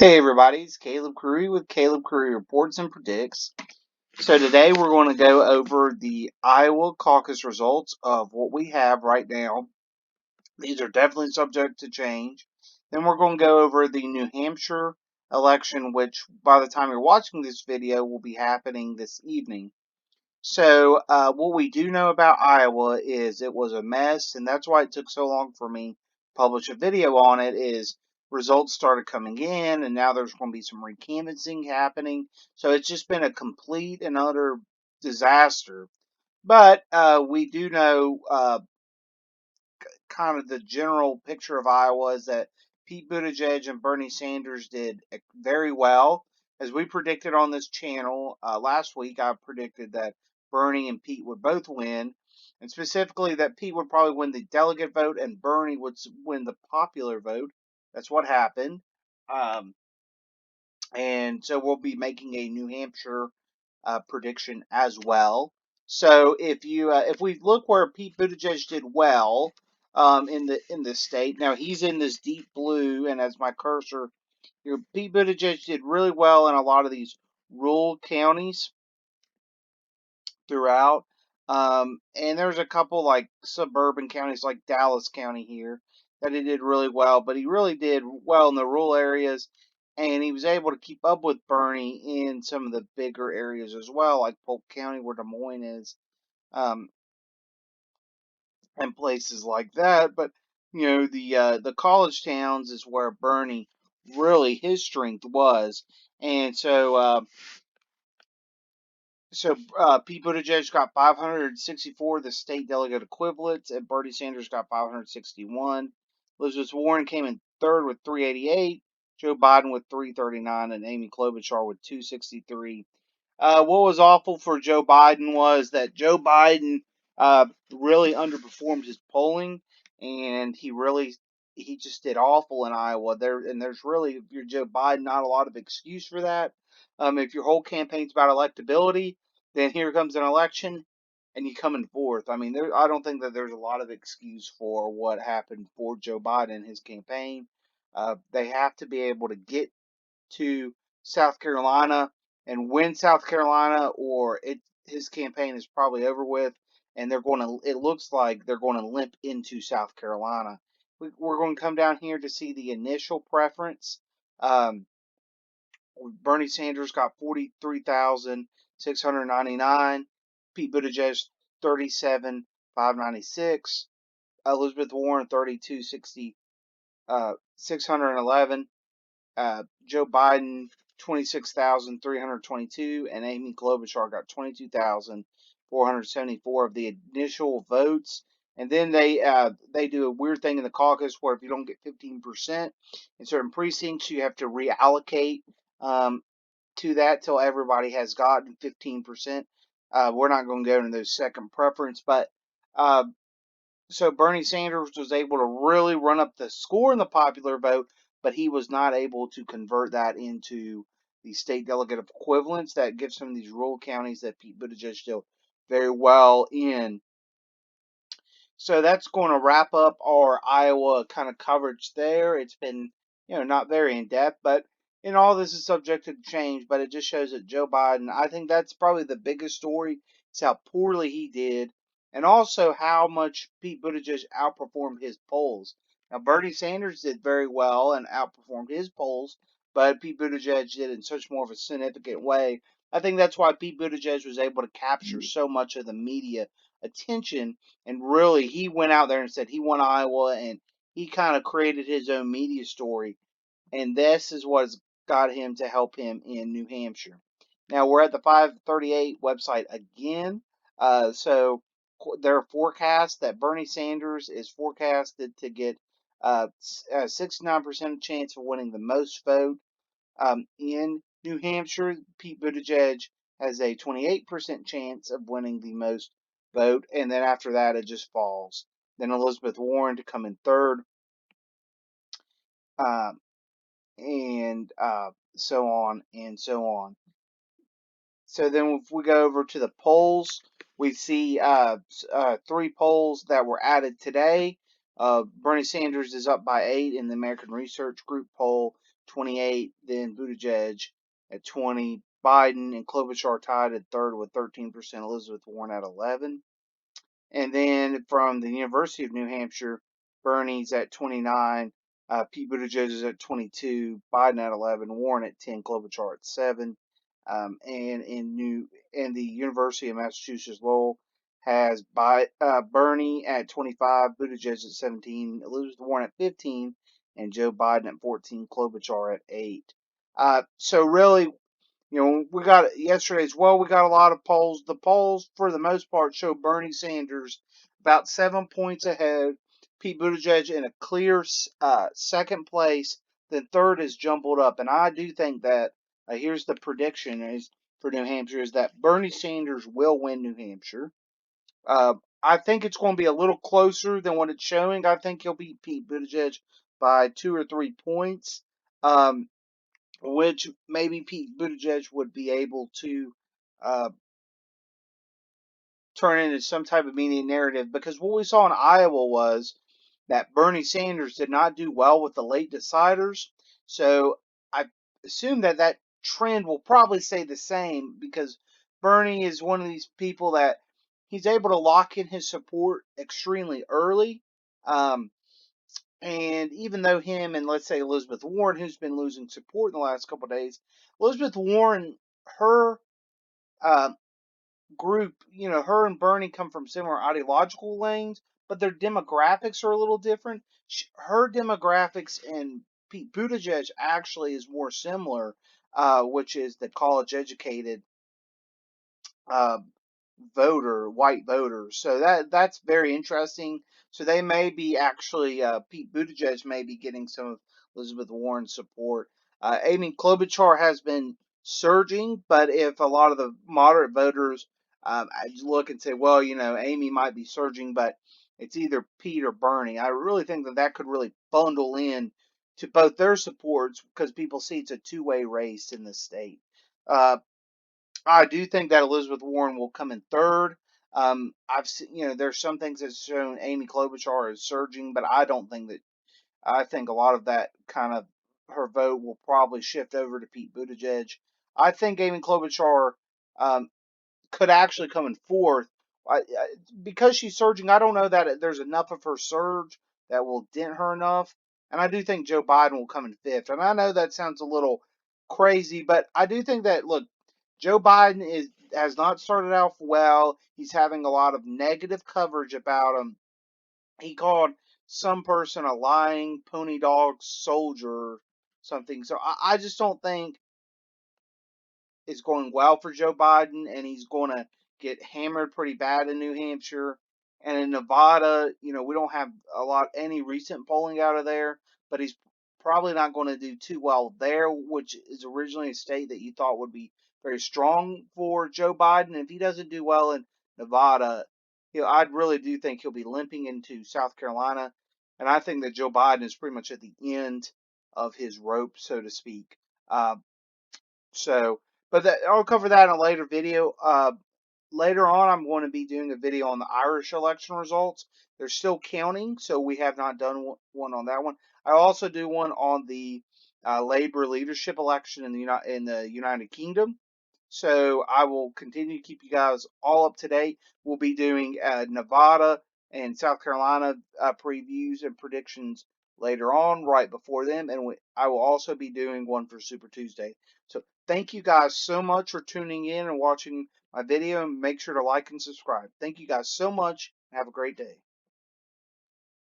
Hey everybody, it's Caleb Curry with Caleb Curry Reports and Predicts. So today we're going to go over the Iowa caucus results of what we have right now. These are definitely subject to change. Then we're going to go over the New Hampshire election, which by the time you're watching this video will be happening this evening. So what we do know about Iowa is it was a mess, and that's why it took so long for me to publish a video on it. Is results started coming in, and now there's going to be some recanvassing happening. So it's just been a complete and utter disaster. But we do know kind of the general picture of Iowa is that Pete Buttigieg and Bernie Sanders did very well. As we predicted on this channel last week, I predicted that Bernie and Pete would both win, and specifically that Pete would probably win the delegate vote and Bernie would win the popular vote. That's what happened. Um, and so we'll be making a New Hampshire prediction as well. So if we look where Pete Buttigieg did well in the state, now he's in this deep blue, and as my cursor, Pete Buttigieg did really well in a lot of these rural counties throughout. And there's a couple like suburban counties like Dallas County here that he did really well, but he really did well in the rural areas, and he was able to keep up with Bernie in some of the bigger areas as well, like Polk County where Des Moines is, um, and places like that. But the college towns is where Bernie really his strength was, and Pete Buttigieg got 564 of the state delegate equivalents, and Bernie Sanders got 561. Elizabeth Warren came in third with 388. Joe Biden with 339, and Amy Klobuchar with 263. What was awful for Joe Biden was that Joe Biden really underperformed his polling, and he just did awful in Iowa. There's really, if you're Joe Biden, not a lot of excuse for that. If your whole campaign's about electability, then here comes an election, and you come in fourth. I mean, I don't think that there's a lot of excuse for what happened for Joe Biden in his campaign. They have to be able to get to South Carolina and win South Carolina, or his campaign is probably over with, and they're going to. It looks like they're going to limp into South Carolina. We're going to come down here to see the initial preference. Um, Bernie Sanders got 43,699. Pete Buttigieg 37,596. Elizabeth Warren 32,60 611. Joe Biden 26,322, and Amy Klobuchar got 22,474 of the initial votes. And then they do a weird thing in the caucus where if you don't get 15% in certain precincts, you have to reallocate um, to that till everybody has gotten 15%. We're not going to go into those second preference, but uh, so Bernie Sanders was able to really run up the score in the popular vote, but he was not able to convert that into the state delegate equivalents that gives some of these rural counties that Pete Buttigieg did very well in. So that's going to wrap up our Iowa kind of coverage there. It's been, not very in depth, but all this is subject to change. But it just shows that Joe Biden, I think that's probably the biggest story, is how poorly he did, and also how much Pete Buttigieg outperformed his polls. Now, Bernie Sanders did very well and outperformed his polls, but Pete Buttigieg did in such more of a significant way. I think that's why Pete Buttigieg was able to capture so much of the media attention, and really he went out there and said he won Iowa, and he kind of created his own media story, and this is what's got him to help him in New Hampshire. Now we're at the 538 website again. So their forecast that Bernie Sanders is forecasted to get a 69% chance of winning the most vote. In New Hampshire, Pete Buttigieg has a 28% chance of winning the most vote, and then after that, it just falls. Then Elizabeth Warren to come in third, um, and so on and so on. So then, if we go over to the polls, we see three polls that were added today. Bernie Sanders is up by 8 in the American Research Group poll. 28. Then Buttigieg at 20. Biden and Klobuchar tied at third with 13%. Elizabeth Warren at 11. And then from the University of New Hampshire, Bernie's at 29, Pete Buttigieg is at 22, Biden at 11, Warren at 10, Klobuchar at 7. And the University of Massachusetts Lowell has Bernie at 25, Buttigieg at 17, Elizabeth Warren at 15, and Joe Biden at 14, Klobuchar at 8. So really, we got yesterday as well. We got a lot of polls. The polls, for the most part, show Bernie Sanders about 7 points ahead. Pete Buttigieg in a clear second place. Then third is jumbled up. And I do think that here's the prediction is for New Hampshire is that Bernie Sanders will win New Hampshire. I think it's going to be a little closer than what it's showing. I think he'll beat Pete Buttigieg by 2 or 3 points. Which maybe Pete Buttigieg would be able to uh, turn into some type of media narrative. Because what we saw in Iowa was that Bernie Sanders did not do well with the late deciders. So I assume that that trend will probably stay the same because Bernie is one of these people that he's able to lock in his support extremely early. Um, and even though him and let's say Elizabeth Warren, who's been losing support in the last couple of days, Elizabeth Warren, her uh, group, her and Bernie come from similar ideological lanes, but their demographics are a little different. Her demographics and Pete Buttigieg actually is more similar, which is the college educated uh, white voter. So that's very interesting. So they may be actually Pete Buttigieg may be getting some of Elizabeth Warren's support. Amy Klobuchar has been surging, but if a lot of the moderate voters look and say, well, Amy might be surging, but it's either Pete or Bernie. I really think that that could really bundle in to both their supports because people see it's a two-way race in the state. Uh, I do think that Elizabeth Warren will come in third. I've seen, there's some things that's shown Amy Klobuchar is surging, but I don't think that. I think a lot of that kind of her vote will probably shift over to Pete Buttigieg. I think Amy Klobuchar um, could actually come in fourth. Because she's surging, I don't know that there's enough of her surge that will dent her enough. And I do think Joe Biden will come in fifth. And I know that sounds a little crazy, but I do think that, look, Joe Biden has not started off well. He's having a lot of negative coverage about him. He called some person a lying pony dog soldier or something. So I just don't think is going well for Joe Biden, and he's going to get hammered pretty bad in New Hampshire. And in Nevada, we don't have any recent polling out of there, but he's probably not going to do too well there, which is originally a state that you thought would be very strong for Joe Biden. And if he doesn't do well in Nevada, I really do think he'll be limping into South Carolina. And I think that Joe Biden is pretty much at the end of his rope, so to speak. Uh, so, but I'll cover that in a later video. Later on, I'm going to be doing a video on the Irish election results. They're still counting, so we have not done one on that one. I also do one on the Labour leadership election in the United Kingdom. So I will continue to keep you guys all up to date. We'll be doing Nevada and South Carolina previews and predictions later on, right before them, and I will also be doing one for Super Tuesday. So thank you guys so much for tuning in and watching my video, and make sure to like and subscribe. Thank you guys so much. Have a great day.